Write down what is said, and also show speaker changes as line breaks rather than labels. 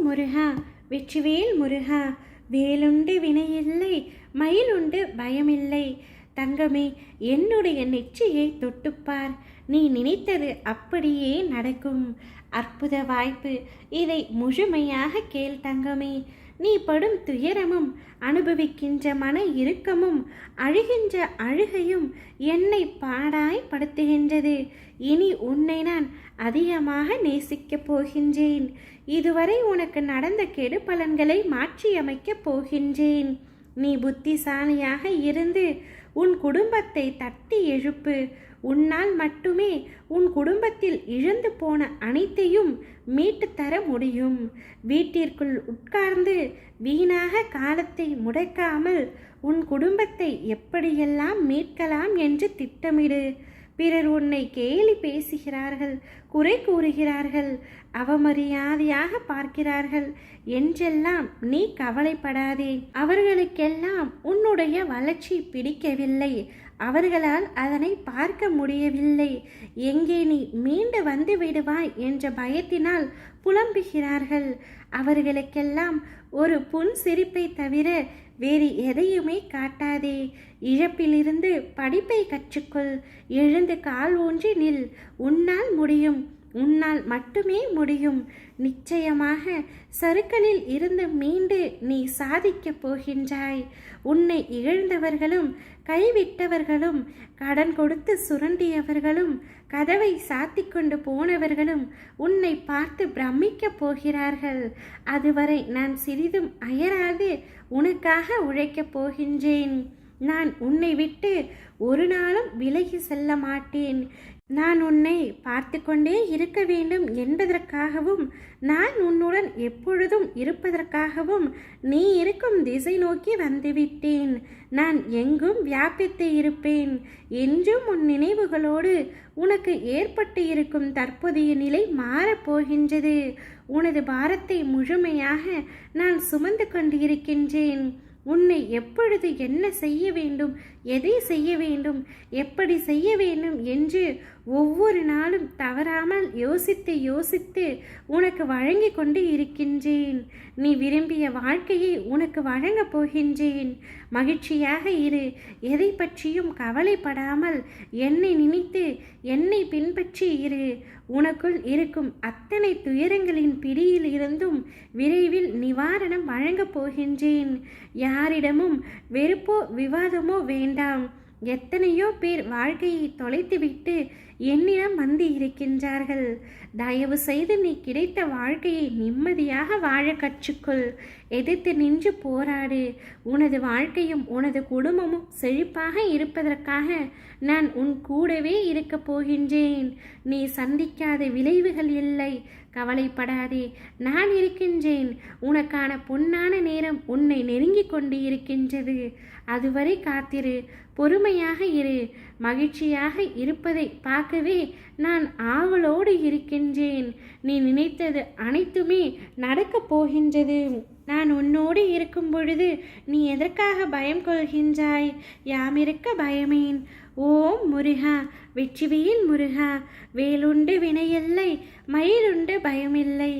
முருகா வெற்றிவேல் முருகா, வேலுண்டு வினையில்லை, மயிலுண்டு பயமில்லை. தங்கமே, என்னுடைய நெற்றியை தொட்டுப்பார், நீ நினைத்தது அப்படியே நடக்கும். அற்புத வாய்ப்பு, இதை முழுமையாக கேள் தங்கமே. நீ படும் துயரமும் அனுபவிக்கின்ற மன இறுக்கமும் அழுகின்ற அழுகையும் என்னை பாடாய் படுத்துகின்றது. இனி உன்னை நான் அதிகமாக நேசிக்கப் போகின்றேன். இதுவரை உனக்கு நடந்த கெடு பலன்களை மாற்றியமைக்கப் போகின்றேன். நீ புத்திசாலியாக இருந்து உன் குடும்பத்தை தட்டி எழுப்பு. உன்னால் மட்டுமே உன் குடும்பத்தில் இழந்து போன அனைத்தையும் மீட்டு தர முடியும். வீட்டிற்குள் உட்கார்ந்து வீணாக காலத்தை முடக்காமல் உன் குடும்பத்தை எப்படியெல்லாம் மீட்கலாம் என்று திட்டமிடு. பிறர் உன்னை கேலி பேசுகிறார்கள், குறை கூறுகிறார்கள், அவமரியாதையாக பார்க்கிறார்கள் என்றெல்லாம் நீ கவலைப்படாதே. அவர்களுக்கெல்லாம் உன்னுடைய வளர்ச்சி பிடிக்கவில்லை. அவர்களால் அதனை பார்க்க முடியவில்லை. எங்கே நீ மீண்டு வந்து விடுவாய் என்ற பயத்தினால் புலம்புகிறார்கள். அவர்களுக்கெல்லாம் ஒரு புன்சிரிப்பை தவிர வேறு எதையுமே காட்டாதே. இழப்பிலிருந்து படிப்பை கற்றுக்கொள். எழுந்து கால் ஊன்றி நில். உன்னால் முடியும். உன்னால் மட்டுமே முடியும். நிச்சயமாக சறுக்கலில் இருந்து மீண்டு நீ சாதிக்கப் போகின்றாய். உன்னை இகழ்ந்தவர்களும் கைவிட்டவர்களும் கடன் கொடுத்து சுரண்டியவர்களும் கதவை சாத்தி கொண்டு போனவர்களும் உன்னை பார்த்து பிரமிக்கப் போகிறார்கள். அதுவரை நான் சிறிதும் அயராது உனக்காக உழைக்கப் போகின்றேன். நான் உன்னை விட்டு ஒரு நாளும் விலகி செல்ல மாட்டேன். நான் உன்னை பார்த்து கொண்டே இருக்க வேண்டும் என்பதற்காகவும், நான் உன்னுடன் எப்பொழுதும் இருப்பதற்காகவும் நீ இருக்கும் திசை நோக்கி வந்துவிட்டேன். நான் எங்கும் வியாபித்து இருப்பேன். என்றும் உன் நினைவுகளோடு உனக்கு ஏற்பட்டு இருக்கும் தற்போதைய நிலை மாறப்போகின்றது. உனது பாரத்தை முழுமையாக நான் சுமந்து கொண்டிருக்கின்றேன். உன்னை எப்பொழுது என்ன செய்ய வேண்டும், எதை செய்ய வேண்டும், எப்படி செய்ய வேண்டும் என்று ஒவ்வொரு நாளும் தவறாமல் யோசித்து யோசித்து உனக்கு வழங்கி கொண்டு இருக்கின்றேன். நீ விரும்பிய வாழ்க்கையை உனக்கு வழங்கப் போகின்றேன். மகிழ்ச்சியாக இரு. எதை பற்றியும் கவலைப்படாமல் என்னை நினைத்து என்னை பின்பற்றி இரு. உனக்குள் இருக்கும் அத்தனை துயரங்களின் பிடியில் இருந்தும் விரைவில் நிவாரணம் வழங்கப் போகின்றேன். யாரிடமும் வெறுப்போ விவாதமோ வேண்டாம். எத்தனையோ பேர் வாழ்க்கையை தொலைத்துவிட்டு என்னிடம் வந்து இருக்கின்றார்கள். தயவு செய்து நீ கிடைத்த வாழ்க்கையை நிம்மதியாக வாழ கற்றுக்கொள். எதிர்த்து நின்று போராடு. உனது வாழ்க்கையும் உனது குடும்பமும் செழிப்பாக இருப்பதற்காக நான் உன் கூடவே இருக்கப் போகின்றேன். நீ சந்திக்காத விளைவுகள் இல்லை. கவலைப்படாதே, நான் இருக்கின்றேன். உனக்கான பொன்னான நேரம் உன்னை நெருங்கி கொண்டு இருக்கின்றது. அதுவரை காத்திரு, பொறுமையாக இரு. மகிழ்ச்சியாக இருப்பதை பார்க்கவே நான் ஆவலோடு இருக்கின்றேன். நீ நினைத்தது அனைத்துமே நடக்கப் போகின்றது. நான் உன்னோடு இருக்கும் பொழுது நீ எதற்காக பயம் கொள்கின்றாய்? யாமிருக்க பயமேன். ஓம் முருகா வெற்றிவேல் முருகா, வேலுண்டு வினையில்லை, மயிலுண்டு பயமில்லை.